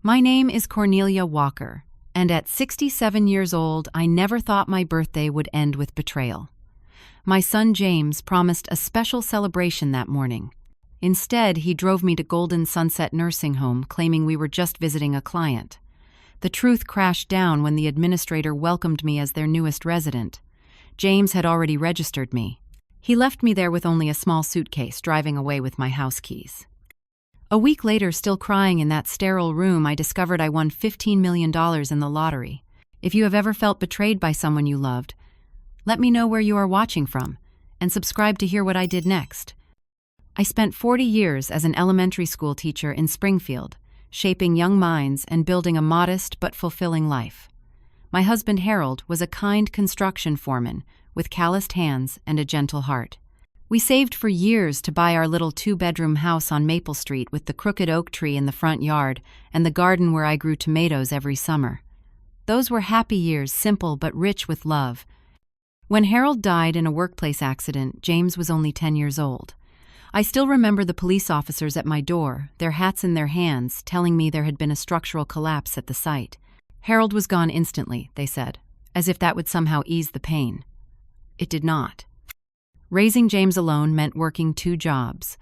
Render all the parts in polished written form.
My name is Cornelia Walker, and at 67 years old, I never thought my birthday would end with betrayal. My son James promised a special celebration that morning. Instead, he drove me to Golden Sunset Nursing Home, claiming we were just visiting a client. The truth crashed down when the administrator welcomed me as their newest resident. James had already registered me. He left me there with only a small suitcase, driving away with my house keys. A week later, still crying in that sterile room, I discovered I won $15 million in the lottery. If you have ever felt betrayed by someone you loved, let me know where you are watching from, and subscribe to hear what I did next. I spent 40 years as an elementary school teacher in Springfield, shaping young minds and building a modest but fulfilling life. My husband Harold was a kind construction foreman with calloused hands and a gentle heart. We saved for years to buy our little 2-bedroom house on Maple Street with the crooked oak tree in the front yard and the garden where I grew tomatoes every summer. Those were happy years, simple but rich with love. When Harold died in a workplace accident, James was only 10 years old. I still remember the police officers at my door, their hats in their hands, telling me there had been a structural collapse at the site. Harold was gone instantly, they said, as if that would somehow ease the pain. It did not. Raising James alone meant working 2 jobs.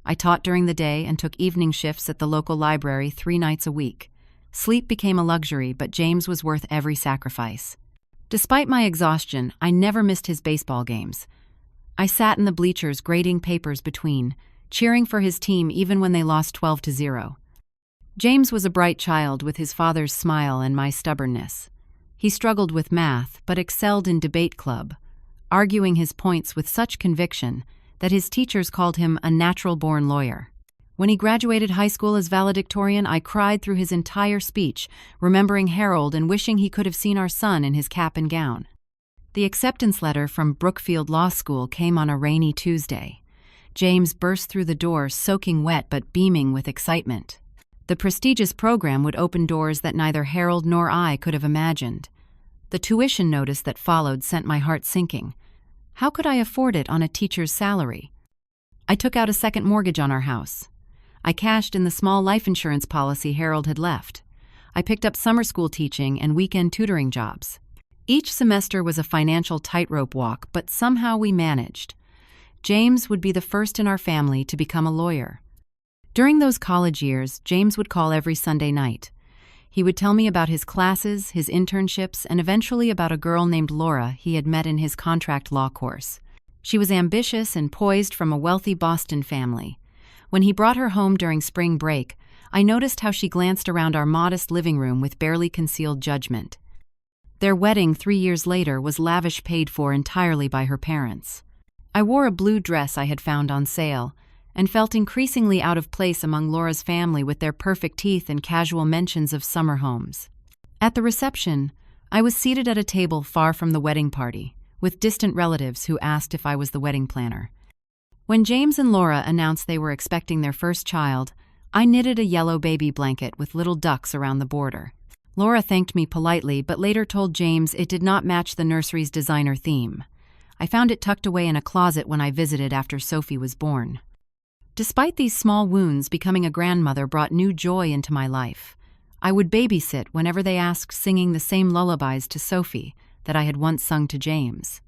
I taught during the day and took evening shifts at the local library 3 nights a week. Sleep became a luxury, but James was worth every sacrifice. Despite my exhaustion, I never missed his baseball games. I sat in the bleachers grading papers between, cheering for his team even when they lost 12-0. James was a bright child with his father's smile and my stubbornness. He struggled with math, but excelled in debate club, arguing his points with such conviction that his teachers called him a natural-born lawyer. When he graduated high school as valedictorian, I cried through his entire speech, remembering Harold and wishing he could have seen our son in his cap and gown. The acceptance letter from Brookfield Law School came on a rainy Tuesday. James burst through the door, soaking wet but beaming with excitement. The prestigious program would open doors that neither Harold nor I could have imagined. The tuition notice that followed sent my heart sinking. How could I afford it on a teacher's salary? I took out a second mortgage on our house. I cashed in the small life insurance policy Harold had left. I picked up summer school teaching and weekend tutoring jobs. Each semester was a financial tightrope walk, but somehow we managed. James would be the first in our family to become a lawyer. During those college years, James would call every Sunday night. He would tell me about his classes, his internships, and eventually about a girl named Laura he had met in his contract law course. She was ambitious and poised from a wealthy Boston family. When he brought her home during spring break, I noticed how she glanced around our modest living room with barely concealed judgment. Their wedding 3 years later was lavish, paid for entirely by her parents. I wore a blue dress I had found on sale, and felt increasingly out of place among Laura's family with their perfect teeth and casual mentions of summer homes. At the reception, I was seated at a table far from the wedding party, with distant relatives who asked if I was the wedding planner. When James and Laura announced they were expecting their first child, I knitted a yellow baby blanket with little ducks around the border. Laura thanked me politely, but later told James it did not match the nursery's designer theme. I found it tucked away in a closet when I visited after Sophie was born. Despite these small wounds, becoming a grandmother brought new joy into my life. I would babysit whenever they asked, singing the same lullabies to Sophie that I had once sung to James.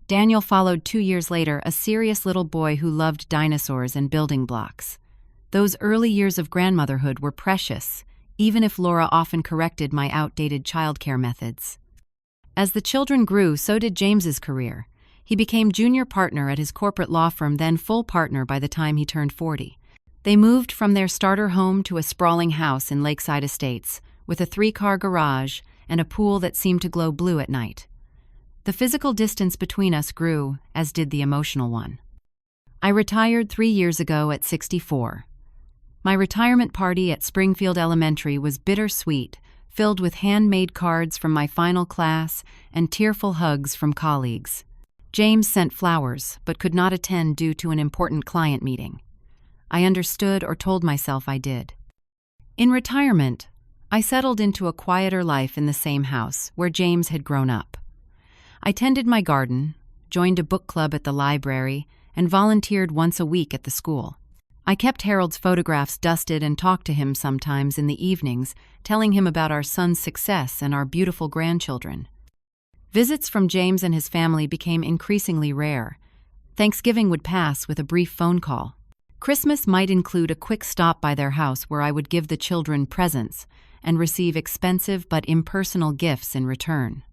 Daniel followed 2 years later, a serious little boy who loved dinosaurs and building blocks. Those early years of grandmotherhood were precious, even if Laura often corrected my outdated childcare methods. As the children grew, so did James's career. He became junior partner at his corporate law firm, then full partner by the time he turned 40. They moved from their starter home to a sprawling house in Lakeside Estates, with a 3-car garage and a pool that seemed to glow blue at night. The physical distance between us grew, as did the emotional one. I retired 3 years ago at 64. My retirement party at Springfield Elementary was bittersweet, filled with handmade cards from my final class and tearful hugs from colleagues. James sent flowers, but could not attend due to an important client meeting. I understood, or told myself I did. In retirement, I settled into a quieter life in the same house where James had grown up. I tended my garden, joined a book club at the library, and volunteered once a week at the school. I kept Harold's photographs dusted and talked to him sometimes in the evenings, telling him about our son's success and our beautiful grandchildren. Visits from James and his family became increasingly rare. Thanksgiving would pass with a brief phone call. Christmas might include a quick stop by their house where I would give the children presents and receive expensive but impersonal gifts in return.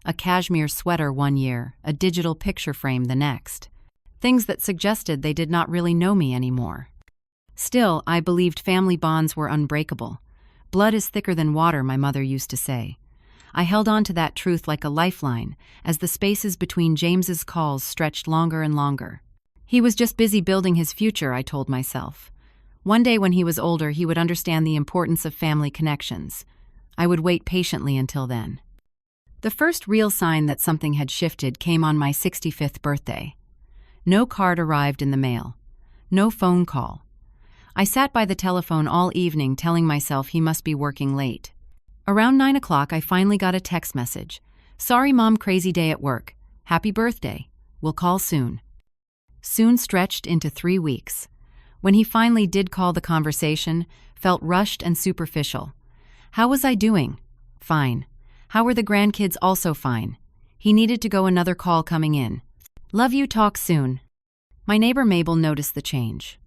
A cashmere sweater one year, a digital picture frame the next. Things that suggested they did not really know me anymore. Still, I believed family bonds were unbreakable. Blood is thicker than water, my mother used to say. I held on to that truth like a lifeline, as the spaces between James's calls stretched longer and longer. He was just busy building his future, I told myself. One day when he was older, he would understand the importance of family connections. I would wait patiently until then. The first real sign that something had shifted came on my 65th birthday. No card arrived in the mail. No phone call. I sat by the telephone all evening telling myself he must be working late. Around 9 o'clock, I finally got a text message. "Sorry, Mom, crazy day at work. Happy birthday. We'll call soon." Soon stretched into 3 weeks. When he finally did call, the conversation felt rushed and superficial. How was I doing? Fine. How were the grandkids? Also fine. He needed to go, another call coming in. Love you, talk soon. My neighbor Mabel noticed the change.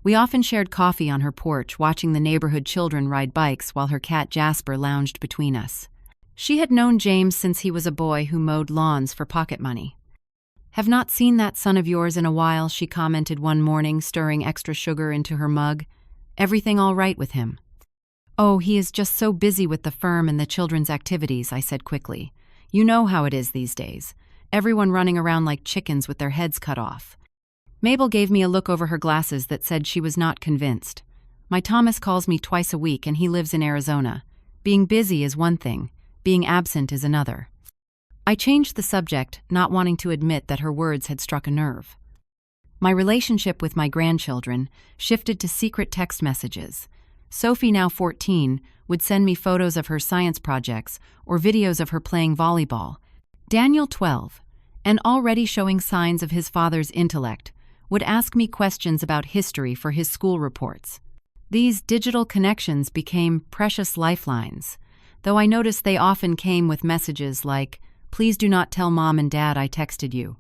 We often shared coffee on her porch, watching the neighborhood children ride bikes while her cat Jasper lounged between us. She had known James since he was a boy who mowed lawns for pocket money. "Have not seen that son of yours in a while," she commented one morning, stirring extra sugar into her mug. "Everything all right with him?" "Oh, he is just so busy with the firm and the children's activities," I said quickly. "You know how it is these days. Everyone running around like chickens with their heads cut off." Mabel gave me a look over her glasses that said she was not convinced. "My Thomas calls me twice a week and he lives in Arizona. Being busy is one thing, being absent is another." I changed the subject, not wanting to admit that her words had struck a nerve. My relationship with my grandchildren shifted to secret text messages. Sophie, now 14, would send me photos of her science projects or videos of her playing volleyball. Daniel, 12, and already showing signs of his father's intellect, would ask me questions about history for his school reports. These digital connections became precious lifelines, though I noticed they often came with messages like, "Please do not tell Mom and Dad I texted you,"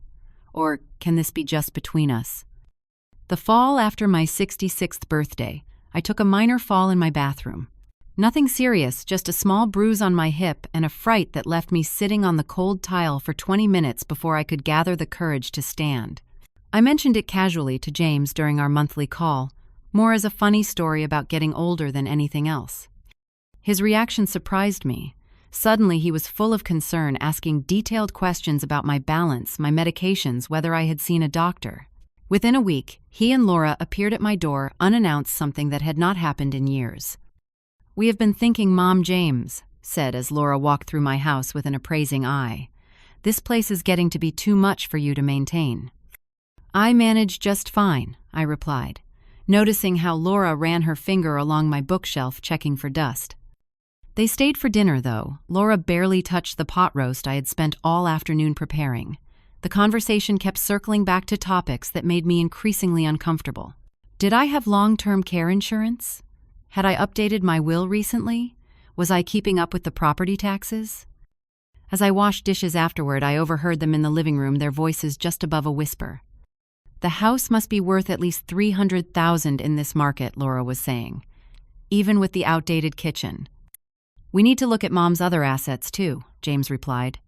or "Can this be just between us?" The fall after my 66th birthday, I took a minor fall in my bathroom. Nothing serious, just a small bruise on my hip and a fright that left me sitting on the cold tile for 20 minutes before I could gather the courage to stand. I mentioned it casually to James during our monthly call, more as a funny story about getting older than anything else. His reaction surprised me. Suddenly he was full of concern, asking detailed questions about my balance, my medications, whether I had seen a doctor. Within a week, he and Laura appeared at my door unannounced, something that had not happened in years. "We have been thinking, Mom," James said as Laura walked through my house with an appraising eye. "This place is getting to be too much for you to maintain." "I manage just fine," I replied, noticing how Laura ran her finger along my bookshelf checking for dust. They stayed for dinner, though. Laura barely touched the pot roast I had spent all afternoon preparing. The conversation kept circling back to topics that made me increasingly uncomfortable. Did I have long-term care insurance? Had I updated my will recently? Was I keeping up with the property taxes? As I washed dishes afterward, I overheard them in the living room, their voices just above a whisper. "The house must be worth at least $300,000 in this market," Laura was saying, "even with the outdated kitchen." "We need to look at Mom's other assets too," James replied.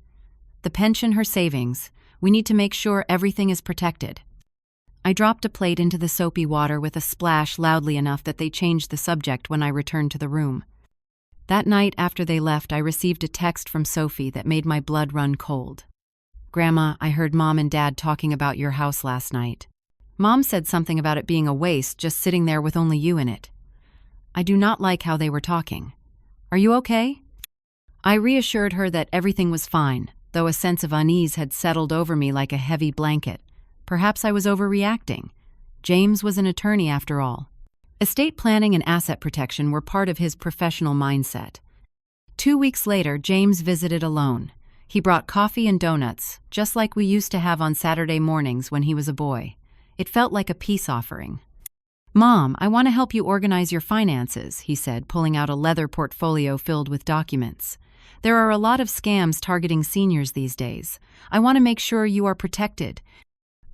"The pension, her savings. We need to make sure everything is protected." I dropped a plate into the soapy water with a splash loudly enough that they changed the subject when I returned to the room. That night after they left, I received a text from Sophie that made my blood run cold. "Grandma, I heard Mom and Dad talking about your house last night. Mom said something about it being a waste, just sitting there with only you in it. I do not like how they were talking. Are you okay?" I reassured her that everything was fine, though a sense of unease had settled over me like a heavy blanket. Perhaps I was overreacting. James was an attorney after all. Estate planning and asset protection were part of his professional mindset. 2 weeks later, James visited alone. He brought coffee and donuts, just like we used to have on Saturday mornings when he was a boy. It felt like a peace offering. "Mom, I want to help you organize your finances," he said, pulling out a leather portfolio filled with documents. "There are a lot of scams targeting seniors these days. I want to make sure you are protected."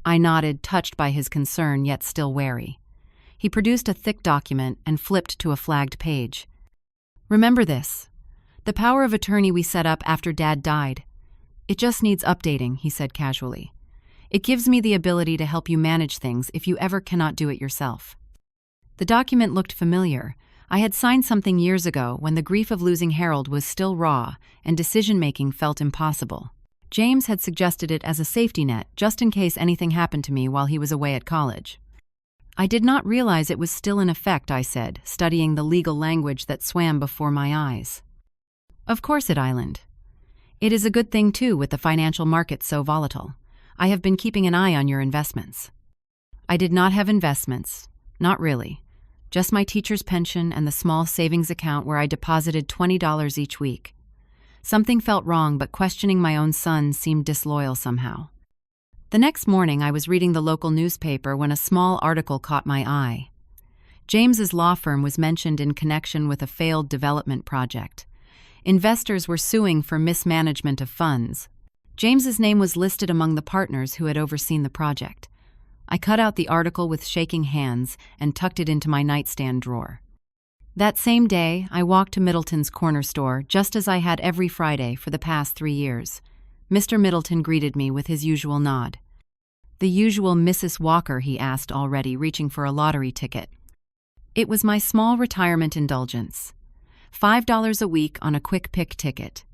I nodded, touched by his concern, yet still wary. He produced a thick document and flipped to a flagged page. "Remember this. The power of attorney we set up after Dad died. It just needs updating," he said casually. "It gives me the ability to help you manage things if you ever cannot do it yourself." The document looked familiar. I had signed something years ago when the grief of losing Harold was still raw and decision-making felt impossible. James had suggested it as a safety net, just in case anything happened to me while he was away at college. "I did not realize it was still in effect," I said, studying the legal language that swam before my eyes. "Of course it island. It is a good thing, too, with the financial markets so volatile. I have been keeping an eye on your investments." I did not have investments. Not really. Just my teacher's pension and the small savings account where I deposited $20 each week. Something felt wrong, but questioning my own son seemed disloyal somehow. The next morning, I was reading the local newspaper when a small article caught my eye. James's law firm was mentioned in connection with a failed development project. Investors were suing for mismanagement of funds. James's name was listed among the partners who had overseen the project. I cut out the article with shaking hands and tucked it into my nightstand drawer. That same day, I walked to Middleton's corner store, just as I had every Friday for the past 3 years. Mr. Middleton greeted me with his usual nod. "The usual Mrs. Walker?" he asked already, reaching for a lottery ticket. It was my small retirement indulgence. $5 a week on a quick pick ticket.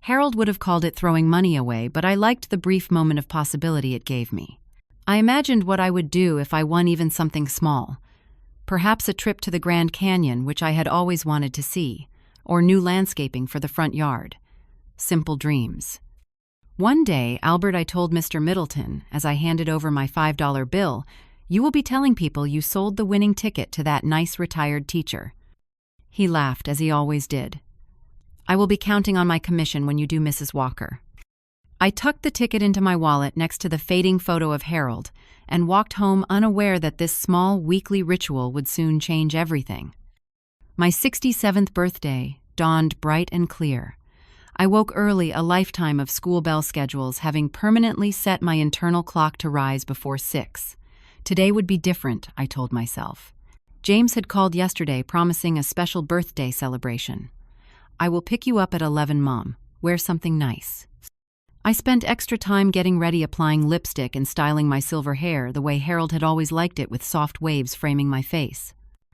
Harold would have called it throwing money away, but I liked the brief moment of possibility it gave me. I imagined what I would do if I won even something small. Perhaps a trip to the Grand Canyon, which I had always wanted to see, or new landscaping for the front yard. Simple dreams. One day, Albert, I told Mr. Middleton, as I handed over my $5 bill, "You will be telling people you sold the winning ticket to that nice retired teacher." He laughed, as he always did. "I will be counting on my commission when you do, Mrs. Walker." I tucked the ticket into my wallet next to the fading photo of Harold and walked home unaware that this small weekly ritual would soon change everything. My 67th birthday dawned bright and clear. I woke early, a lifetime of school bell schedules, having permanently set my internal clock to rise before 6. Today would be different, I told myself. James had called yesterday promising a special birthday celebration. "I will pick you up at 11, Mom. Wear something nice." I spent extra time getting ready, applying lipstick and styling my silver hair the way Harold had always liked it, with soft waves framing my face.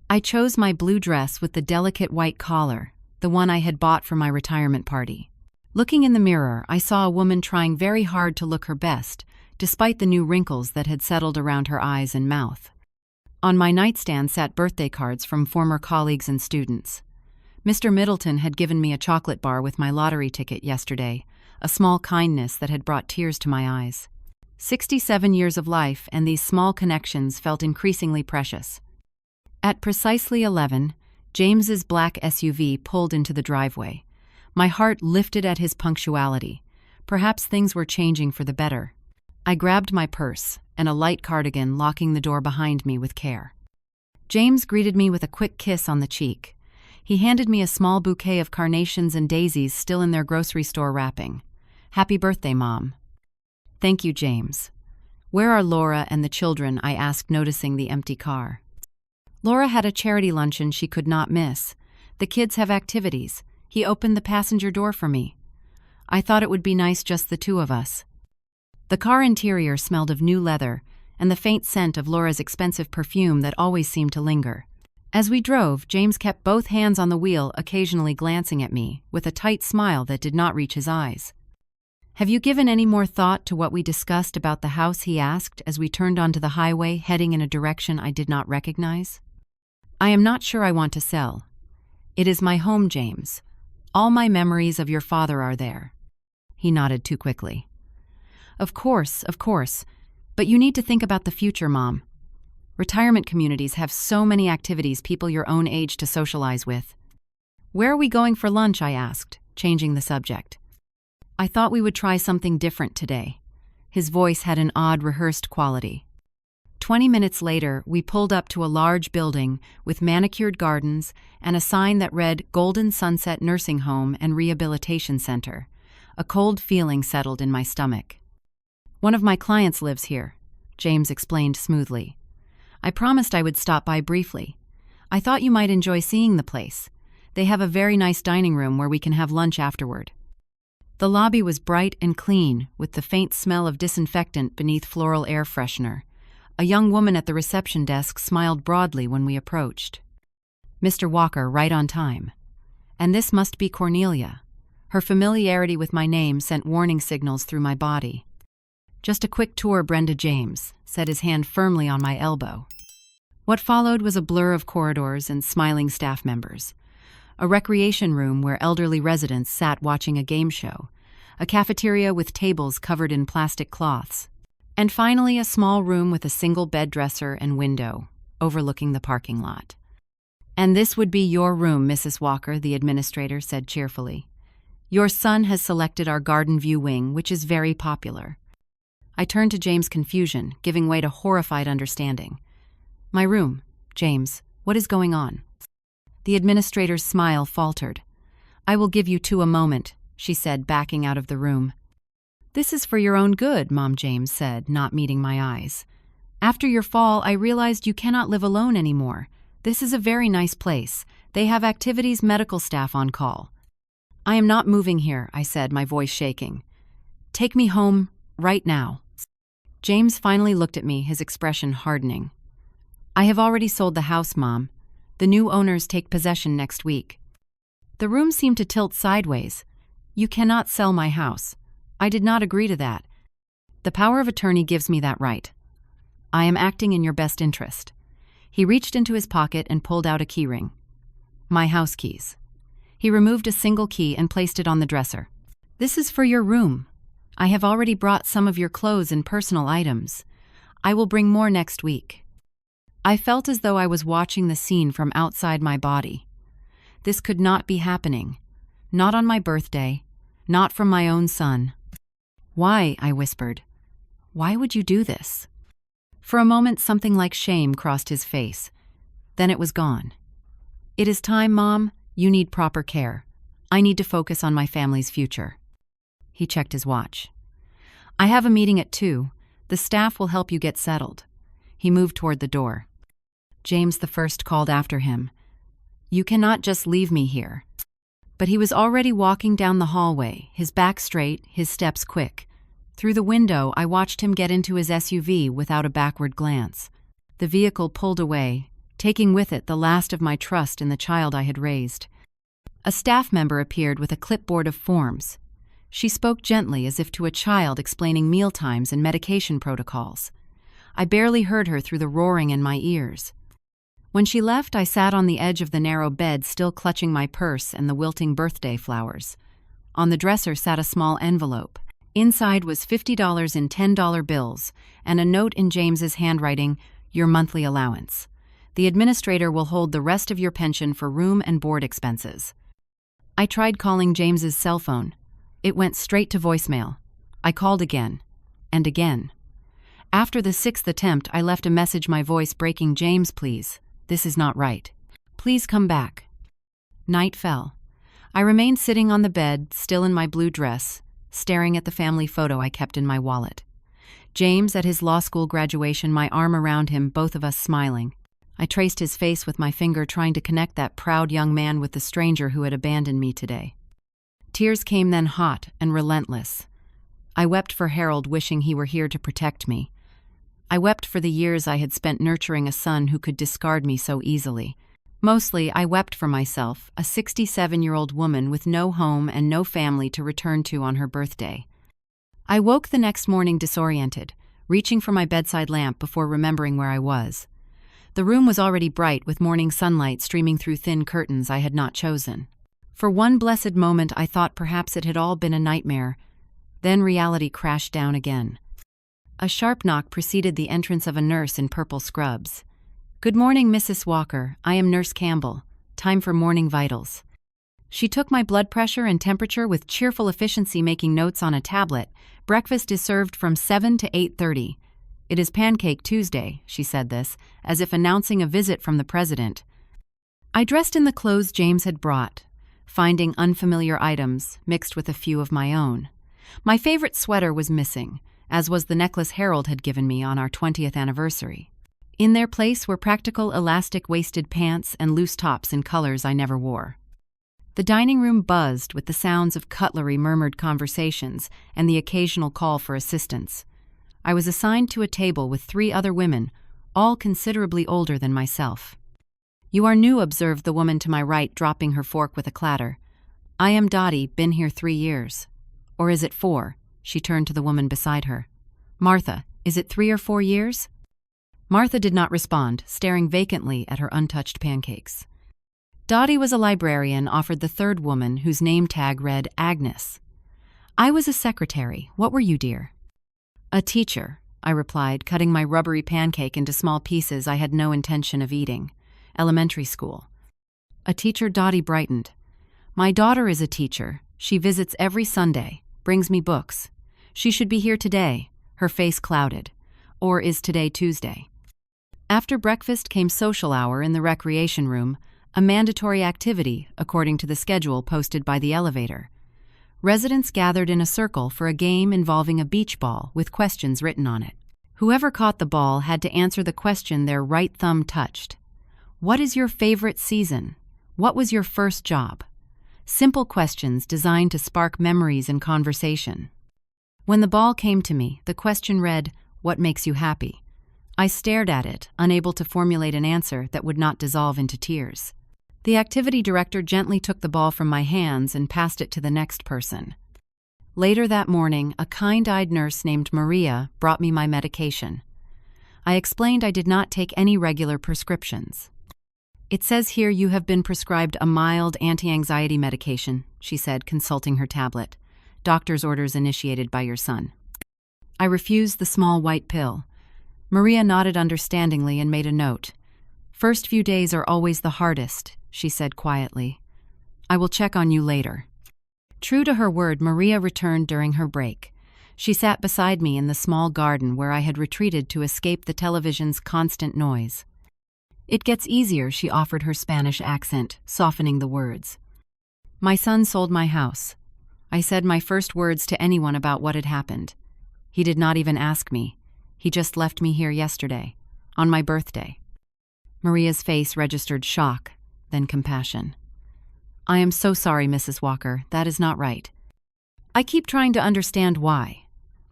I chose my blue dress with the delicate white collar, the one I had bought for my retirement party. Looking in the mirror, I saw a woman trying very hard to look her best, despite the new wrinkles that had settled around her eyes and mouth. On my nightstand sat birthday cards from former colleagues and students. Mr. Middleton had given me a chocolate bar with my lottery ticket yesterday, a small kindness that had brought tears to my eyes. 67 years of life, and these small connections felt increasingly precious. At precisely 11, James's black SUV pulled into the driveway. My heart lifted at his punctuality. Perhaps things were changing for the better. I grabbed my purse and a light cardigan, locking the door behind me with care. James greeted me with a quick kiss on the cheek. He handed me a small bouquet of carnations and daisies still in their grocery store wrapping. "Happy birthday, Mom." "Thank you, James." "Where are Laura and the children?" I asked, noticing the empty car. "Laura had a charity luncheon she could not miss. The kids have activities." He opened the passenger door for me. "I thought it would be nice just the two of us." The car interior smelled of new leather and the faint scent of Laura's expensive perfume that always seemed to linger. As we drove, James kept both hands on the wheel, occasionally glancing at me, with a tight smile that did not reach his eyes. "Have you given any more thought to what we discussed about the house?" he asked as we turned onto the highway, heading in a direction I did not recognize. "I am not sure I want to sell. It is my home, James. All my memories of your father are there." He nodded too quickly. Of course, but you need to think about the future, Mom. Retirement communities have so many activities people your own age to socialize with." "Where are we going for lunch?" I asked, changing the subject. "I thought we would try something different today." His voice had an odd, rehearsed quality. 20 minutes later, we pulled up to a large building with manicured gardens and a sign that read Golden Sunset Nursing Home and Rehabilitation Center. A cold feeling settled in my stomach. "One of my clients lives here," James explained smoothly. "I promised I would stop by briefly. I thought you might enjoy seeing the place. They have a very nice dining room where we can have lunch afterward." The lobby was bright and clean, with the faint smell of disinfectant beneath floral air freshener. A young woman at the reception desk smiled broadly when we approached. "Mr. Walker, right on time. And this must be Cornelia." Her familiarity with my name sent warning signals through my body. "Just a quick tour, Brenda," James said, his hand firmly on my elbow. What followed was a blur of corridors and smiling staff members. A recreation room where elderly residents sat watching a game show. A cafeteria with tables covered in plastic cloths. And finally, a small room with a single bed dresser and window, overlooking the parking lot. "And this would be your room, Mrs. Walker," the administrator said cheerfully. "Your son has selected our garden view wing, which is very popular." I turned to James' confusion, giving way to horrified understanding. "My room, James, what is going on?" The administrator's smile faltered. "I will give you two a moment," she said, backing out of the room. "This is for your own good," Mom James said, not meeting my eyes. "After your fall, I realized you cannot live alone anymore. This is a very nice place. They have activities medical staff on call." "I am not moving here," I said, my voice shaking. "Take me home, right now." James finally looked at me, his expression hardening. "I have already sold the house, Mom. The new owners take possession next week." The room seemed to tilt sideways. "You cannot sell my house. I did not agree to that. The power of attorney gives me that right. I am acting in your best interest." He reached into his pocket and pulled out a keyring. "My house keys." He removed a single key and placed it on the dresser. "This is for your room. I have already brought some of your clothes and personal items. I will bring more next week." I felt as though I was watching the scene from outside my body. This could not be happening. Not on my birthday. Not from my own son. "Why?" I whispered. "Why would you do this?" For a moment, something like shame crossed his face. Then it was gone. "It is time, Mom. You need proper care. I need to focus on my family's future." He checked his watch. "I have a meeting at 2. The staff will help you get settled." He moved toward the door. James I called after him. "You cannot just leave me here." But he was already walking down the hallway, his back straight, his steps quick. Through the window, I watched him get into his SUV without a backward glance. The vehicle pulled away, taking with it the last of my trust in the child I had raised. A staff member appeared with a clipboard of forms. She spoke gently as if to a child explaining mealtimes and medication protocols. I barely heard her through the roaring in my ears. When she left, I sat on the edge of the narrow bed, still clutching my purse and the wilting birthday flowers. On the dresser sat a small envelope. Inside was $50 in $10 bills and a note in James's handwriting, "Your monthly allowance. The administrator will hold the rest of your pension for room and board expenses." I tried calling James's cell phone. It went straight to voicemail. I called again, and again. After the 6th attempt, I left a message, my voice breaking. "James, please. This is not right. Please come back." Night fell. I remained sitting on the bed, still in my blue dress, staring at the family photo I kept in my wallet. James at his law school graduation, my arm around him, both of us smiling. I traced his face with my finger, trying to connect that proud young man with the stranger who had abandoned me today. Tears came then, hot and relentless. I wept for Harold, wishing he were here to protect me. I wept for the years I had spent nurturing a son who could discard me so easily. Mostly, I wept for myself, a 67-year-old woman with no home and no family to return to on her birthday. I woke the next morning disoriented, reaching for my bedside lamp before remembering where I was. The room was already bright, with morning sunlight streaming through thin curtains I had not chosen. For one blessed moment, I thought perhaps it had all been a nightmare. Then reality crashed down again. A sharp knock preceded the entrance of a nurse in purple scrubs. "Good morning, Mrs. Walker. I am Nurse Campbell. Time for morning vitals." She took my blood pressure and temperature with cheerful efficiency, making notes on a tablet. "Breakfast is served from 7 to 8:30. It is Pancake Tuesday, she said this, as if announcing a visit from the president. I dressed in the clothes James had brought, finding unfamiliar items mixed with a few of my own. My favorite sweater was missing, as was the necklace Harold had given me on our 20th anniversary. In their place were practical elastic-waisted pants and loose tops in colors I never wore. The dining room buzzed with the sounds of cutlery, murmured conversations, and the occasional call for assistance. I was assigned to a table with 3 other women, all considerably older than myself. "You are new," observed the woman to my right, dropping her fork with a clatter. "I am Dottie, been here 3 years. Or is it 4? She turned to the woman beside her. "Martha, is it 3 or 4 years?" Martha did not respond, staring vacantly at her untouched pancakes. Dottie was a librarian, offered the third woman, whose name tag read Agnes. "I was a secretary. What were you, dear?" "A teacher," I replied, cutting my rubbery pancake into small pieces I had no intention of eating. "Elementary school." "A teacher?" Dottie brightened. "My daughter is a teacher. She visits every Sunday, brings me books. She should be here today." Her face clouded. "Or is today Tuesday?" After breakfast came social hour in the recreation room, a mandatory activity according to the schedule posted by the elevator. Residents gathered in a circle for a game involving a beach ball with questions written on it. Whoever caught the ball had to answer the question their right thumb touched. What is your favorite season? What was your first job? Simple questions designed to spark memories and conversation. When the ball came to me, the question read, "What makes you happy?" I stared at it, unable to formulate an answer that would not dissolve into tears. The activity director gently took the ball from my hands and passed it to the next person. Later that morning, a kind-eyed nurse named Maria brought me my medication. I explained I did not take any regular prescriptions. "It says here you have been prescribed a mild anti-anxiety medication," she said, consulting her tablet. "Doctor's orders initiated by your son." I refused the small white pill. Maria nodded understandingly and made a note. "First few days are always the hardest," she said quietly. "I will check on you later." True to her word, Maria returned during her break. She sat beside me in the small garden where I had retreated to escape the television's constant noise. "It gets easier," she offered, her Spanish accent softening the words. "My son sold my house." I said my first words to anyone about what had happened. He did not even ask me. He just left me here yesterday, on my birthday. Maria's face registered shock, then compassion. "I am so sorry, Mrs. Walker. That is not right. I keep trying to understand why.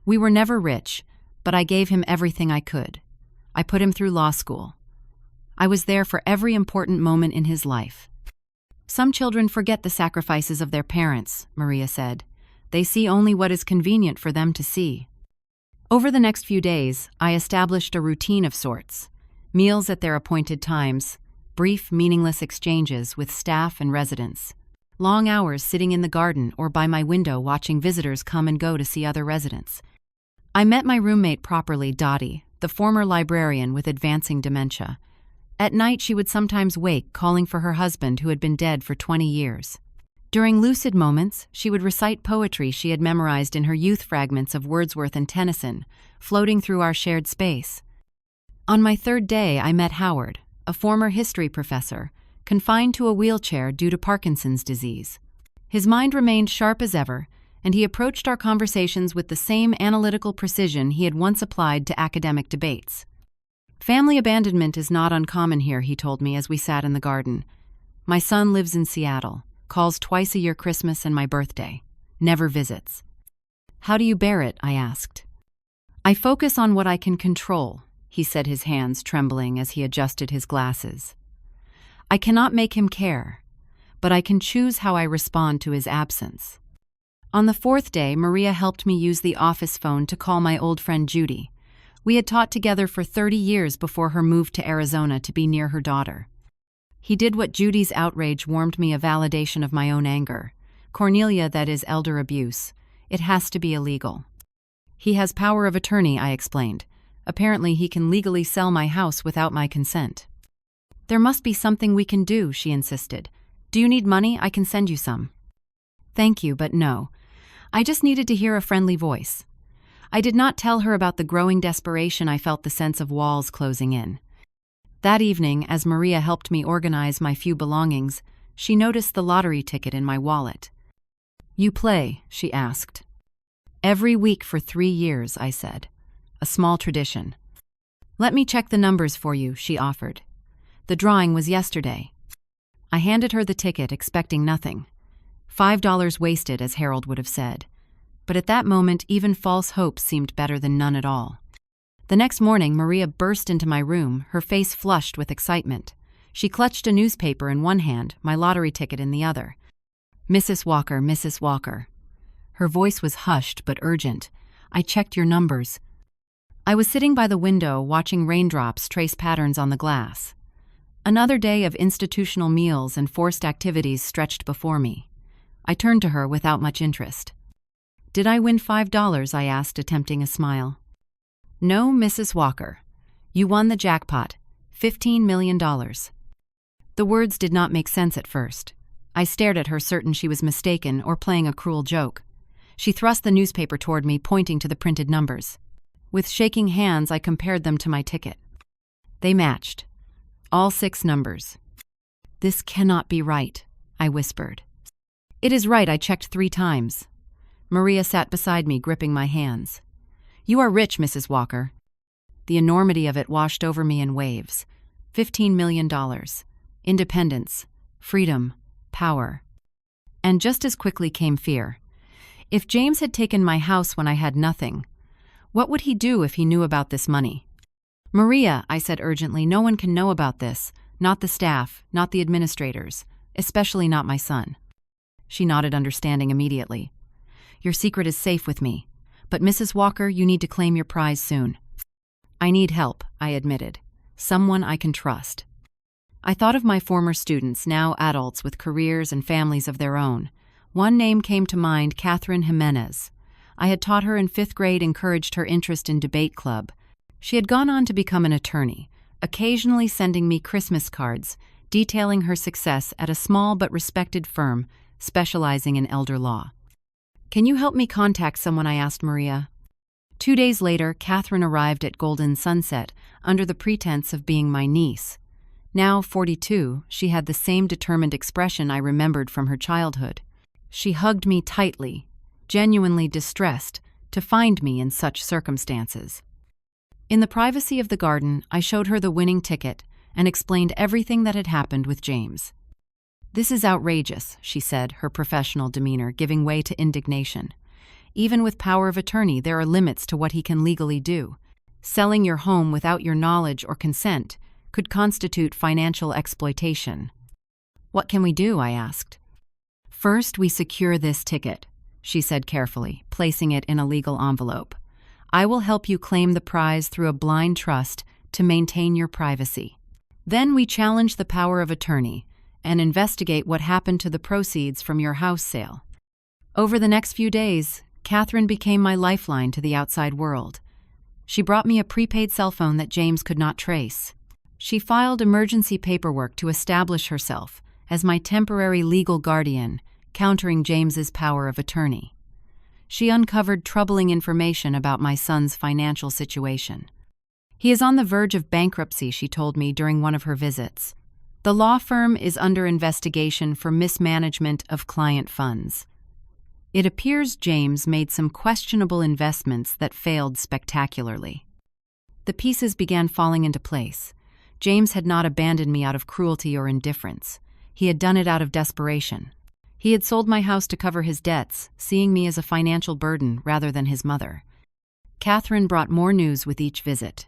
We were never rich, but I gave him everything I could. I put him through law school. I was there for every important moment in his life." "Some children forget the sacrifices of their parents," Maria said. "They see only what is convenient for them to see." Over the next few days, I established a routine of sorts. Meals at their appointed times, brief, meaningless exchanges with staff and residents, long hours sitting in the garden or by my window watching visitors come and go to see other residents. I met my roommate properly, Dottie, the former librarian with advancing dementia. At night, she would sometimes wake, calling for her husband who had been dead for 20 years. During lucid moments, she would recite poetry she had memorized in her youth, fragments of Wordsworth and Tennyson, floating through our shared space. On my 3rd day, I met Howard, a former history professor, confined to a wheelchair due to Parkinson's disease. His mind remained sharp as ever, and he approached our conversations with the same analytical precision he had once applied to academic debates. "Family abandonment is not uncommon here," he told me as we sat in the garden. "My son lives in Seattle, calls twice a year, Christmas and my birthday, never visits." "How do you bear it?" I asked. "I focus on what I can control," he said, his hands trembling as he adjusted his glasses. "I cannot make him care, but I can choose how I respond to his absence." On the 4th day, Maria helped me use the office phone to call my old friend Judy. We had taught together for 30 years before her move to Arizona to be near her daughter. He did what Judy's outrage warmed me, a validation of my own anger. "Cornelia, that is elder abuse. It has to be illegal." "He has power of attorney," I explained. "Apparently he can legally sell my house without my consent." "There must be something we can do," she insisted. "Do you need money? I can send you some." "Thank you, but no. I just needed to hear a friendly voice." I did not tell her about the growing desperation I felt, the sense of walls closing in. That evening, as Maria helped me organize my few belongings, she noticed the lottery ticket in my wallet. "You play?" she asked. "Every week for 3 years," I said. "A small tradition." "Let me check the numbers for you," she offered. "The drawing was yesterday." I handed her the ticket, expecting nothing. $5 wasted, as Harold would have said. But at that moment, even false hope seemed better than none at all. The next morning, Maria burst into my room, her face flushed with excitement. She clutched a newspaper in one hand, my lottery ticket in the other. "Mrs. Walker, Mrs. Walker." Her voice was hushed but urgent. "I checked your numbers." I was sitting by the window, watching raindrops trace patterns on the glass. Another day of institutional meals and forced activities stretched before me. I turned to her without much interest. "Did I win $5?" I asked, attempting a smile. "No, Mrs. Walker. You won the jackpot, $15 million. The words did not make sense at first. I stared at her, certain she was mistaken or playing a cruel joke. She thrust the newspaper toward me, pointing to the printed numbers. With shaking hands, I compared them to my ticket. They matched. All 6 numbers. "This cannot be right," I whispered. "It is right. I checked 3 times. Maria sat beside me, gripping my hands. "You are rich, Mrs. Walker." The enormity of it washed over me in waves. $15 million. Independence. Freedom. Power. And just as quickly came fear. If James had taken my house when I had nothing, what would he do if he knew about this money? "Maria," I said urgently, "no one can know about this. Not the staff, not the administrators, especially not my son." She nodded, understanding immediately. "Your secret is safe with me. But Mrs. Walker, you need to claim your prize soon." "I need help," I admitted. "Someone I can trust." I thought of my former students, now adults with careers and families of their own. One name came to mind, Catherine Jimenez. I had taught her in 5th grade, encouraged her interest in debate club. She had gone on to become an attorney, occasionally sending me Christmas cards, detailing her success at a small but respected firm specializing in elder law. "Can you help me contact someone?" I asked Maria. 2 days later, Catherine arrived at Golden Sunset under the pretense of being my niece. Now 42, she had the same determined expression I remembered from her childhood. She hugged me tightly, genuinely distressed to find me in such circumstances. In the privacy of the garden, I showed her the winning ticket and explained everything that had happened with James. "This is outrageous," she said, her professional demeanor giving way to indignation. "Even with power of attorney, there are limits to what he can legally do. Selling your home without your knowledge or consent could constitute financial exploitation." "What can we do?" I asked. "First, we secure this ticket," she said carefully, placing it in a legal envelope. "I will help you claim the prize through a blind trust to maintain your privacy. Then we challenge the power of attorney and investigate what happened to the proceeds from your house sale." Over the next few days, Catherine became my lifeline to the outside world. She brought me a prepaid cell phone that James could not trace. She filed emergency paperwork to establish herself as my temporary legal guardian, countering James's power of attorney. She uncovered troubling information about my son's financial situation. "He is on the verge of bankruptcy," she told me during one of her visits. "The law firm is under investigation for mismanagement of client funds. It appears James made some questionable investments that failed spectacularly." The pieces began falling into place. James had not abandoned me out of cruelty or indifference. He had done it out of desperation. He had sold my house to cover his debts, seeing me as a financial burden rather than his mother. Catherine brought more news with each visit.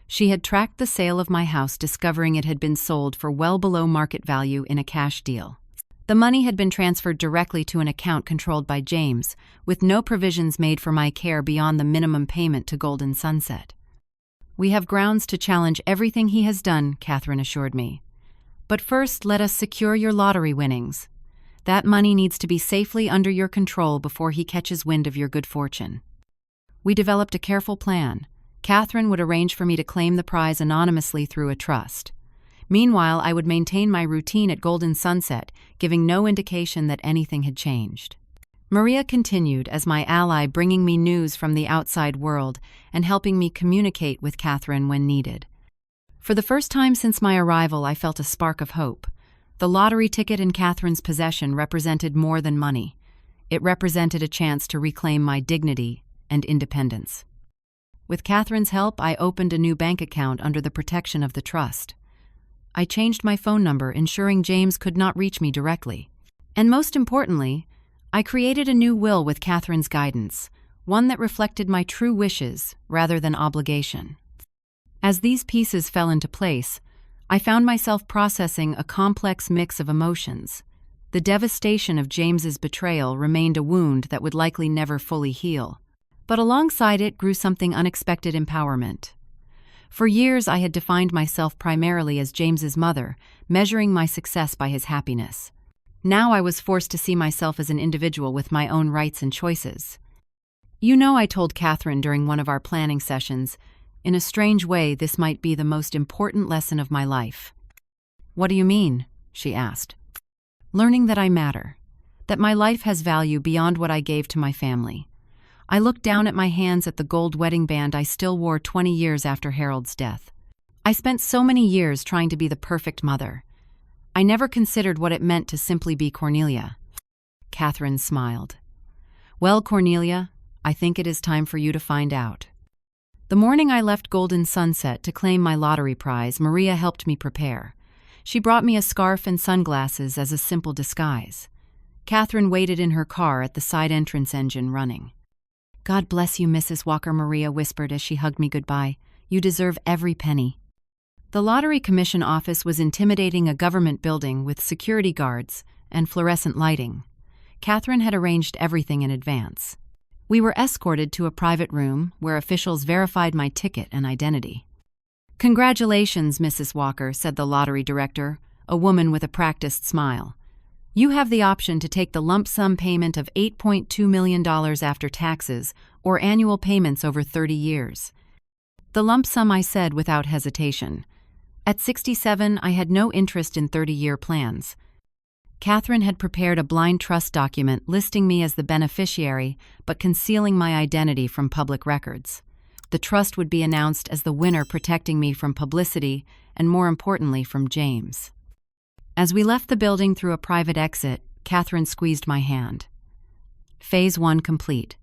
She had tracked the sale of my house, discovering it had been sold for well below market value in a cash deal. The money had been transferred directly to an account controlled by James, with no provisions made for my care beyond the minimum payment to Golden Sunset. "We have grounds to challenge everything he has done," Catherine assured me. "But first, let us secure your lottery winnings. That money needs to be safely under your control before he catches wind of your good fortune." We developed a careful plan. Catherine would arrange for me to claim the prize anonymously through a trust. Meanwhile, I would maintain my routine at Golden Sunset, giving no indication that anything had changed. Maria continued as my ally, bringing me news from the outside world and helping me communicate with Catherine when needed. For the first time since my arrival, I felt a spark of hope. The lottery ticket in Catherine's possession represented more than money. It represented a chance to reclaim my dignity and independence. With Catherine's help, I opened a new bank account under the protection of the trust. I changed my phone number, ensuring James could not reach me directly. And most importantly, I created a new will with Catherine's guidance, one that reflected my true wishes rather than obligation. As these pieces fell into place, I found myself processing a complex mix of emotions. The devastation of James's betrayal remained a wound that would likely never fully heal. But alongside it grew something unexpected: empowerment. For years I had defined myself primarily as James's mother, measuring my success by his happiness. Now I was forced to see myself as an individual with my own rights and choices. "You know," I told Catherine during one of our planning sessions, "in a strange way, this might be the most important lesson of my life." "What do you mean?" she asked. "Learning that I matter, that my life has value beyond what I gave to my family." I looked down at my hands at the gold wedding band I still wore 20 years after Harold's death. I spent so many years trying to be the perfect mother. I never considered what it meant to simply be Cornelia. Catherine smiled. "Well, Cornelia, I think it is time for you to find out." The morning I left Golden Sunset to claim my lottery prize, Maria helped me prepare. She brought me a scarf and sunglasses as a simple disguise. Catherine waited in her car at the side entrance, engine running. "God bless you, Mrs. Walker," Maria whispered as she hugged me goodbye. "You deserve every penny." The Lottery Commission office was intimidating, a government building with security guards and fluorescent lighting. Catherine had arranged everything in advance. We were escorted to a private room where officials verified my ticket and identity. "Congratulations, Mrs. Walker," said the lottery director, a woman with a practiced smile. "You have the option to take the lump sum payment of $8.2 million after taxes or annual payments over 30 years. "The lump sum," I said without hesitation. At 67, I had no interest in 30-year plans. Catherine had prepared a blind trust document listing me as the beneficiary but concealing my identity from public records. The trust would be announced as the winner, protecting me from publicity and, more importantly, from James. As we left the building through a private exit, Catherine squeezed my hand. "Phase 1 complete.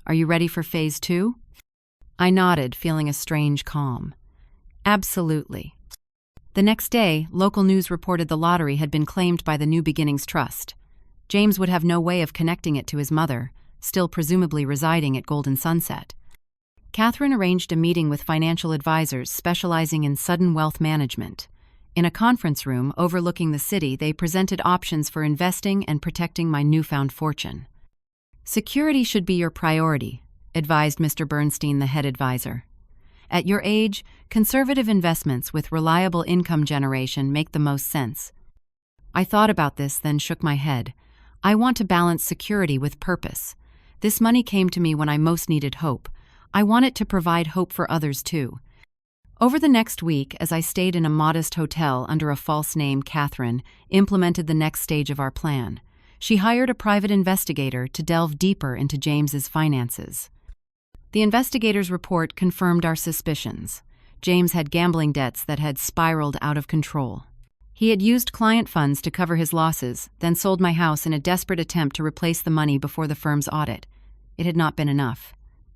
Are you ready for Phase 2? I nodded, feeling a strange calm. "Absolutely." The next day, local news reported the lottery had been claimed by the New Beginnings Trust. James would have no way of connecting it to his mother, still presumably residing at Golden Sunset. Catherine arranged a meeting with financial advisors specializing in sudden wealth management. In a conference room overlooking the city, they presented options for investing and protecting my newfound fortune. "Security should be your priority," advised Mr. Bernstein, the head advisor. "At your age, conservative investments with reliable income generation make the most sense." I thought about this, then shook my head. I want to balance security with purpose. This money came to me when I most needed hope. I want it to provide hope for others too. Over the next week, as I stayed in a modest hotel under a false name, Catherine implemented the next stage of our plan. She hired a private investigator to delve deeper into James's finances. The investigator's report confirmed our suspicions. James had gambling debts that had spiraled out of control. He had used client funds to cover his losses, then sold my house in a desperate attempt to replace the money before the firm's audit. It had not been enough.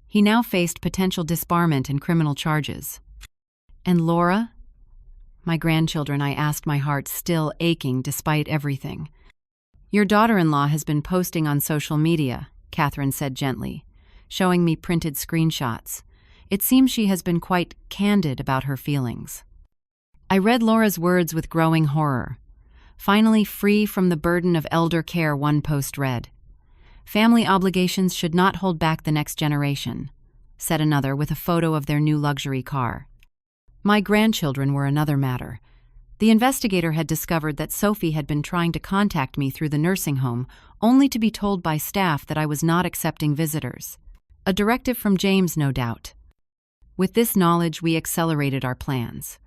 He now faced potential disbarment and criminal charges. "And Laura?" "My grandchildren," I asked, my heart still aching despite everything. "Your daughter-in-law has been posting on social media," Catherine said gently, showing me printed screenshots. It seems she has been quite candid about her feelings. I read Laura's words with growing horror. "Finally free from the burden of elder care," one post read. "Family obligations should not hold back the next generation," said another with a photo of their new luxury car. My grandchildren were another matter. The investigator had discovered that Sophie had been trying to contact me through the nursing home, only to be told by staff that I was not accepting visitors. A directive from James, no doubt. With this knowledge, we accelerated our plans.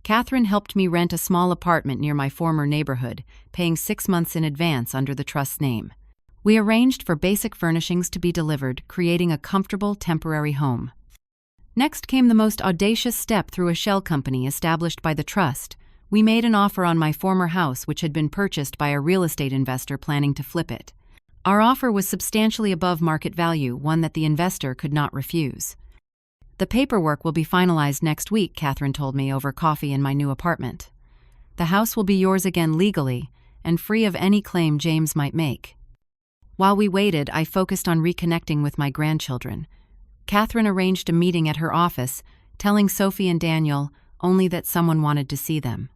Catherine helped me rent a small apartment near my former neighborhood, paying 6 months in advance under the trust's name. We arranged for basic furnishings to be delivered, creating a comfortable temporary home. Next came the most audacious step through a shell company established by the trust. We made an offer on my former house, which had been purchased by a real estate investor planning to flip it. Our offer was substantially above market value, one that the investor could not refuse. The paperwork will be finalized next week, Catherine told me over coffee in my new apartment. The house will be yours again legally, and free of any claim James might make. While we waited, I focused on reconnecting with my grandchildren. Catherine arranged a meeting at her office, telling Sophie and Daniel only that someone wanted to see them.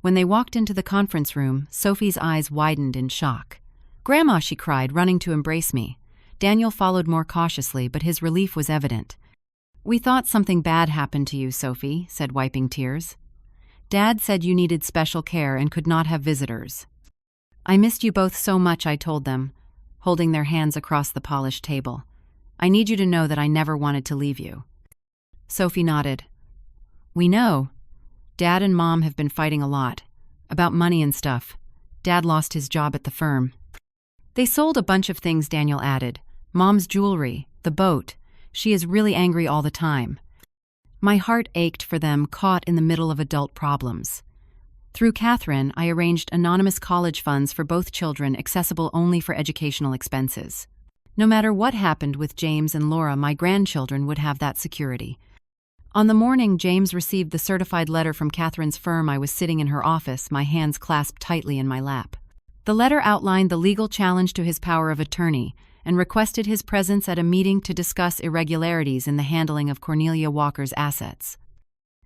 When they walked into the conference room, Sophie's eyes widened in shock. "Grandma," she cried, running to embrace me. Daniel followed more cautiously, but his relief was evident. "We thought something bad happened to you," Sophie said, wiping tears. "Dad said you needed special care and could not have visitors." "I missed you both so much," I told them, holding their hands across the polished table. "I need you to know that I never wanted to leave you." Sophie nodded. "We know. Dad and Mom have been fighting a lot. About money and stuff. Dad lost his job at the firm." "They sold a bunch of things," Daniel added. "Mom's jewelry, the boat. She is really angry all the time." My heart ached for them, caught in the middle of adult problems. Through Catherine, I arranged anonymous college funds for both children, accessible only for educational expenses. No matter what happened with James and Laura, my grandchildren would have that security. On the morning James received the certified letter from Catherine's firm, I was sitting in her office, my hands clasped tightly in my lap. The letter outlined the legal challenge to his power of attorney and requested his presence at a meeting to discuss irregularities in the handling of Cornelia Walker's assets.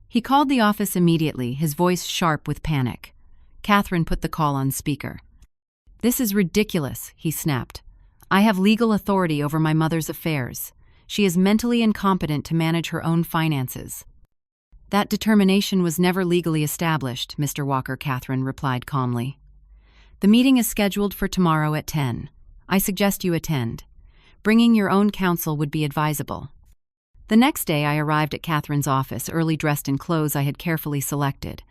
He called the office immediately, his voice sharp with panic. Catherine put the call on speaker. "This is ridiculous," he snapped. "I have legal authority over my mother's affairs. She is mentally incompetent to manage her own finances." "That determination was never legally established, Mr. Walker," Catherine replied calmly. "The meeting is scheduled for tomorrow at 10. I suggest you attend. Bringing your own counsel would be advisable." The next day I arrived at Catherine's office, early dressed in clothes I had carefully selected.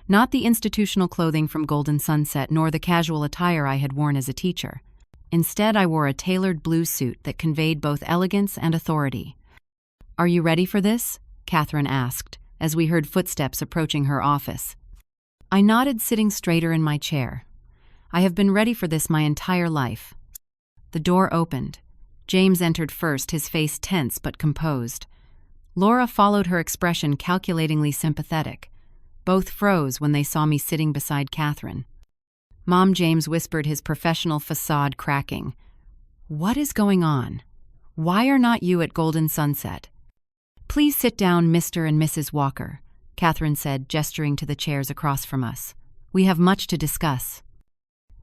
Not the institutional clothing from Golden Sunset, nor the casual attire I had worn as a teacher. Instead, I wore a tailored blue suit that conveyed both elegance and authority. "Are you ready for this?" Catherine asked, as we heard footsteps approaching her office. I nodded, sitting straighter in my chair. "I have been ready for this my entire life." The door opened. James entered first, his face tense but composed. Laura followed, her expression calculatingly sympathetic. Both froze when they saw me sitting beside Catherine. "Mom," James whispered, his professional facade cracking. "What is going on? Why are not you at Golden Sunset?" "Please sit down, Mr. and Mrs. Walker," Catherine said, gesturing to the chairs across from us. "We have much to discuss."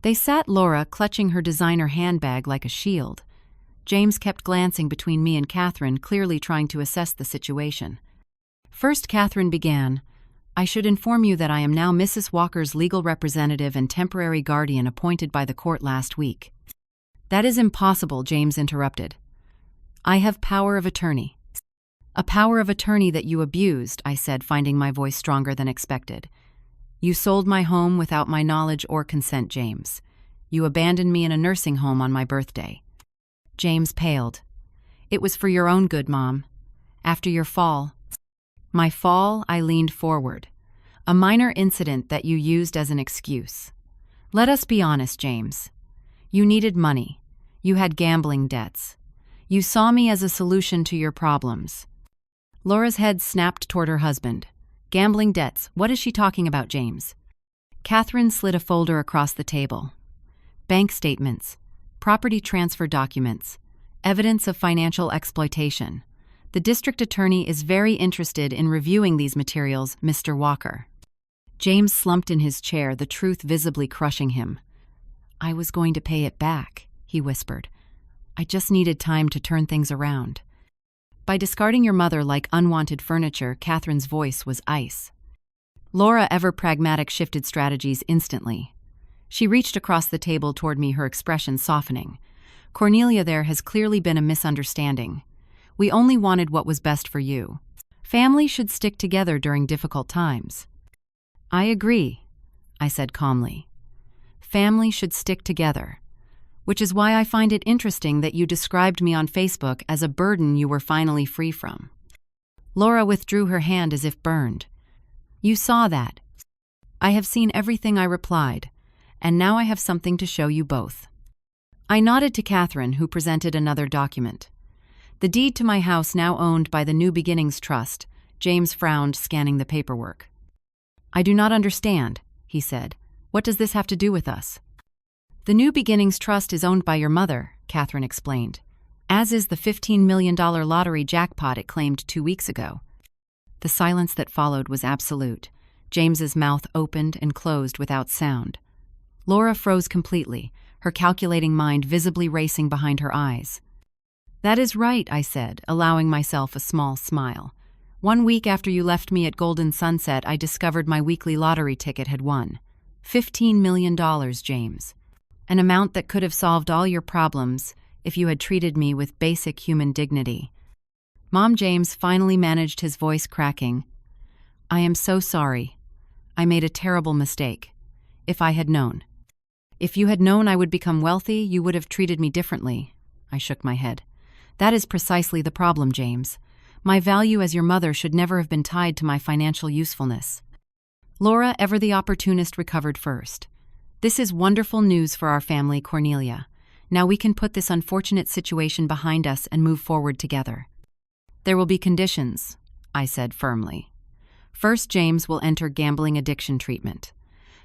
They sat, Laura clutching her designer handbag like a shield. James kept glancing between me and Catherine, clearly trying to assess the situation. First, Catherine began. "I should inform you that I am now Mrs. Walker's legal representative and temporary guardian appointed by the court last week." "That is impossible," James interrupted. "I have power of attorney." "A power of attorney that you abused," I said, finding my voice stronger than expected. "You sold my home without my knowledge or consent, James. You abandoned me in a nursing home on my birthday." James paled. "It was for your own good, Mom. After your fall." "My fall?" I leaned forward. "A minor incident that you used as an excuse. Let us be honest, James. You needed money. You had gambling debts. You saw me as a solution to your problems." Laura's head snapped toward her husband. "Gambling debts? What is she talking about, James?" Catherine slid a folder across the table. "Bank statements, property transfer documents, evidence of financial exploitation. The district attorney is very interested in reviewing these materials, Mr. Walker." James slumped in his chair, the truth visibly crushing him. "I was going to pay it back," he whispered. "I just needed time to turn things around." "By discarding your mother like unwanted furniture," Catherine's voice was ice. Laura, ever pragmatic, shifted strategies instantly. She reached across the table toward me, her expression softening. "Cornelia, there has clearly been a misunderstanding. We only wanted what was best for you. Family should stick together during difficult times." "I agree," I said calmly. "Family should stick together. which is why I find it interesting that you described me on Facebook as a burden you were finally free from." Laura withdrew her hand as if burned. "You saw that." "I have seen everything," I replied, "and now I have something to show you both." I nodded to Catherine, who presented another document. The deed to my house now owned by the New Beginnings Trust. James frowned, scanning the paperwork. "I do not understand," he said. "What does this have to do with us?" "The New Beginnings Trust is owned by your mother," Catherine explained, "as is the $15 million lottery jackpot it claimed 2 weeks ago." The silence that followed was absolute. James's mouth opened and closed without sound. Laura froze completely, her calculating mind visibly racing behind her eyes. "That is right," I said, allowing myself a small smile. "1 week after you left me at Golden Sunset, I discovered my weekly lottery ticket had won. $15 million, James. An amount that could have solved all your problems if you had treated me with basic human dignity." Mom James finally managed, his voice cracking. "I am so sorry. I made a terrible mistake. If I had known. If you had known I would become wealthy, you would have treated me differently." I shook my head. "That is precisely the problem, James. My value as your mother should never have been tied to my financial usefulness." Laura, ever the opportunist, recovered first. "This is wonderful news for our family, Cornelia. Now we can put this unfortunate situation behind us and move forward together." "There will be conditions," I said firmly. "First, James will enter gambling addiction treatment.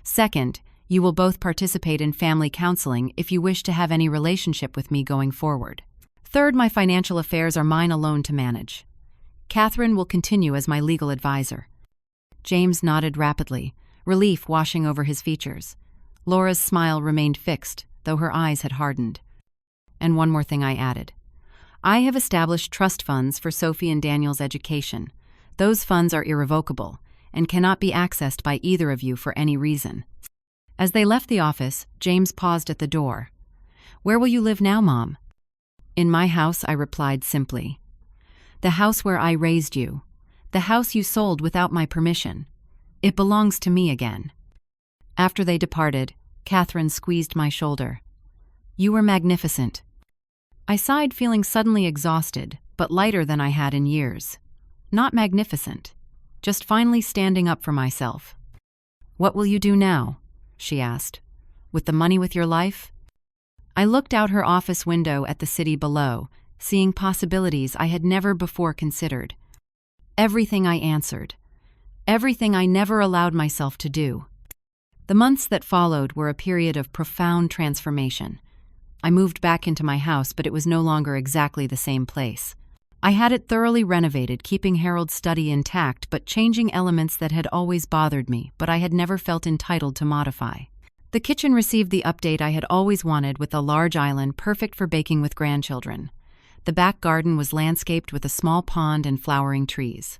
Second, you will both participate in family counseling if you wish to have any relationship with me going forward. Third, my financial affairs are mine alone to manage. Catherine will continue as my legal advisor." James nodded rapidly, relief washing over his features. Laura's smile remained fixed, though her eyes had hardened. "And one more thing," I added. "I have established trust funds for Sophie and Daniel's education. Those funds are irrevocable and cannot be accessed by either of you for any reason." As they left the office, James paused at the door. "Where will you live now, Mom?" "In my house," I replied simply. "The house where I raised you. The house you sold without my permission. It belongs to me again." After they departed, Catherine squeezed my shoulder. "You were magnificent." I sighed, feeling suddenly exhausted, but lighter than I had in years. Not magnificent, just finally standing up for myself. "What will you do now?" she asked. "With the money with your life?" I looked out her office window at the city below, seeing possibilities I had never before considered. Everything, I answered. Everything I never allowed myself to do. The months that followed were a period of profound transformation. I moved back into my house, but it was no longer exactly the same place. I had it thoroughly renovated, keeping Harold's study intact, but changing elements that had always bothered me, but I had never felt entitled to modify. The kitchen received the update I had always wanted, with a large island perfect for baking with grandchildren. The back garden was landscaped with a small pond and flowering trees.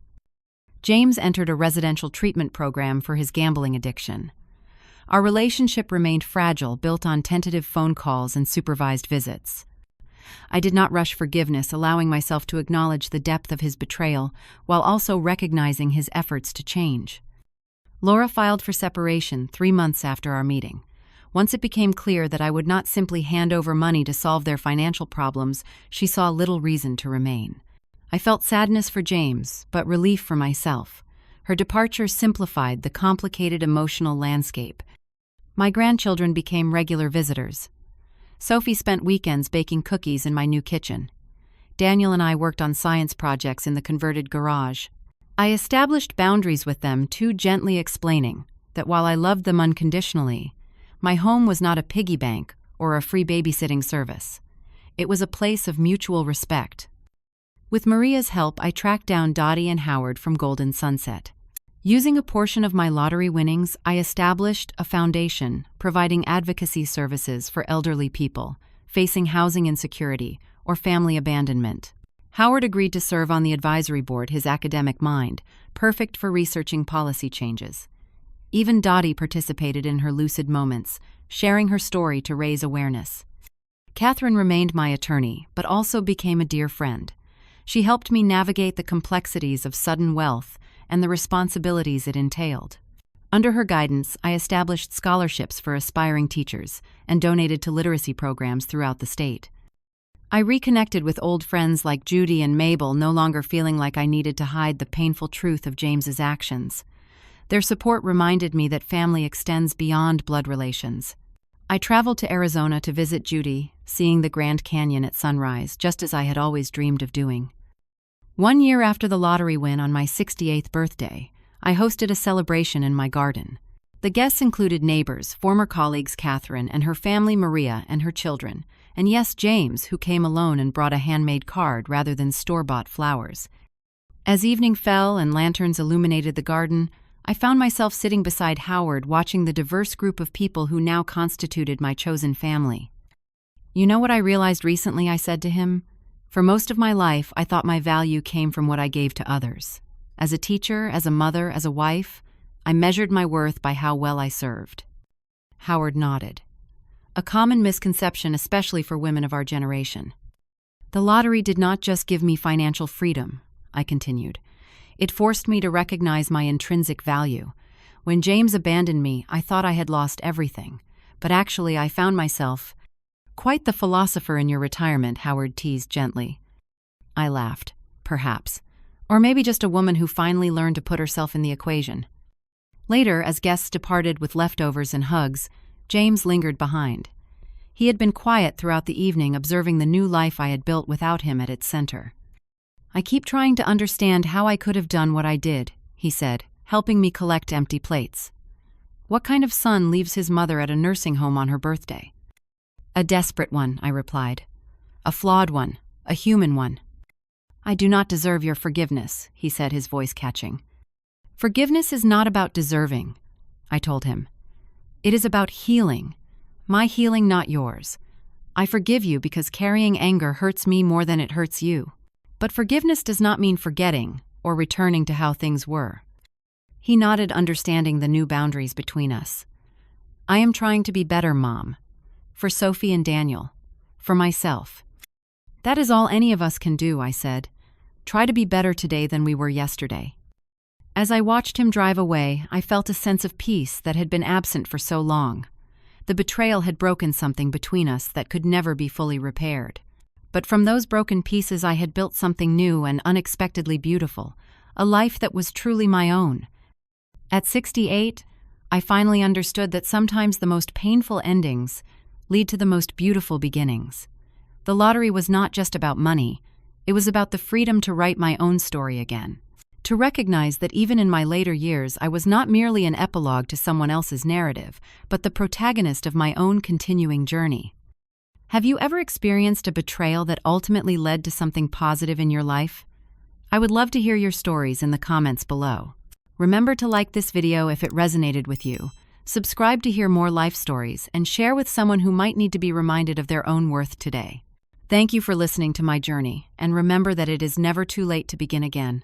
James entered a residential treatment program for his gambling addiction. Our relationship remained fragile, built on tentative phone calls and supervised visits. I did not rush forgiveness, allowing myself to acknowledge the depth of his betrayal, while also recognizing his efforts to change. Laura filed for separation 3 months after our meeting. Once it became clear that I would not simply hand over money to solve their financial problems, she saw little reason to remain. I felt sadness for James, but relief for myself. Her departure simplified the complicated emotional landscape. My grandchildren became regular visitors. Sophie spent weekends baking cookies in my new kitchen. Daniel and I worked on science projects in the converted garage. I established boundaries with them, too gently explaining that while I loved them unconditionally, my home was not a piggy bank or a free babysitting service. It was a place of mutual respect. With Maria's help, I tracked down Dottie and Howard from Golden Sunset. Using a portion of my lottery winnings, I established a foundation providing advocacy services for elderly people facing housing insecurity or family abandonment. Howard agreed to serve on the advisory board, his academic mind, perfect for researching policy changes. Even Dottie participated in her lucid moments, sharing her story to raise awareness. Catherine remained my attorney, but also became a dear friend. She helped me navigate the complexities of sudden wealth and the responsibilities it entailed. Under her guidance, I established scholarships for aspiring teachers and donated to literacy programs throughout the state. I reconnected with old friends like Judy and Mabel, no longer feeling like I needed to hide the painful truth of James's actions. Their support reminded me that family extends beyond blood relations. I traveled to Arizona to visit Judy, seeing the Grand Canyon at sunrise, just as I had always dreamed of doing. 1 year after the lottery win on my 68th birthday, I hosted a celebration in my garden. The guests included neighbors, former colleagues Catherine and her family Maria and her children, and yes, James, who came alone and brought a handmade card rather than store-bought flowers. As evening fell and lanterns illuminated the garden, I found myself sitting beside Howard, watching the diverse group of people who now constituted my chosen family. "You know what I realized recently?" I said to him. "For most of my life, I thought my value came from what I gave to others. As a teacher, as a mother, as a wife, I measured my worth by how well I served." Howard nodded. A common misconception, especially for women of our generation. "The lottery did not just give me financial freedom," I continued. "It forced me to recognize my intrinsic value. When James abandoned me, I thought I had lost everything. But actually, I found myself—" "Quite the philosopher in your retirement," Howard teased gently. I laughed. "Perhaps. Or maybe just a woman who finally learned to put herself in the equation." Later, as guests departed with leftovers and hugs, James lingered behind. He had been quiet throughout the evening, observing the new life I had built without him at its center. "I keep trying to understand how I could have done what I did," he said, helping me collect empty plates. "What kind of son leaves his mother at a nursing home on her birthday?" "A desperate one," I replied. "A flawed one, a human one." "I do not deserve your forgiveness," he said, his voice catching. "Forgiveness is not about deserving," I told him. "It is about healing. My healing, not yours. I forgive you because carrying anger hurts me more than it hurts you. But forgiveness does not mean forgetting or returning to how things were." He nodded, understanding the new boundaries between us. "I am trying to be better, Mom. For Sophie and Daniel. For myself." "That is all any of us can do," I said. "Try to be better today than we were yesterday." As I watched him drive away, I felt a sense of peace that had been absent for so long. The betrayal had broken something between us that could never be fully repaired. But from those broken pieces I had built something new and unexpectedly beautiful, a life that was truly my own. At 68, I finally understood that sometimes the most painful endings lead to the most beautiful beginnings. The lottery was not just about money, it was about the freedom to write my own story again. To recognize that even in my later years I was not merely an epilogue to someone else's narrative, but the protagonist of my own continuing journey. Have you ever experienced a betrayal that ultimately led to something positive in your life? I would love to hear your stories in the comments below. Remember to like this video if it resonated with you, subscribe to hear more life stories, and share with someone who might need to be reminded of their own worth today. Thank you for listening to my journey, and remember that it is never too late to begin again.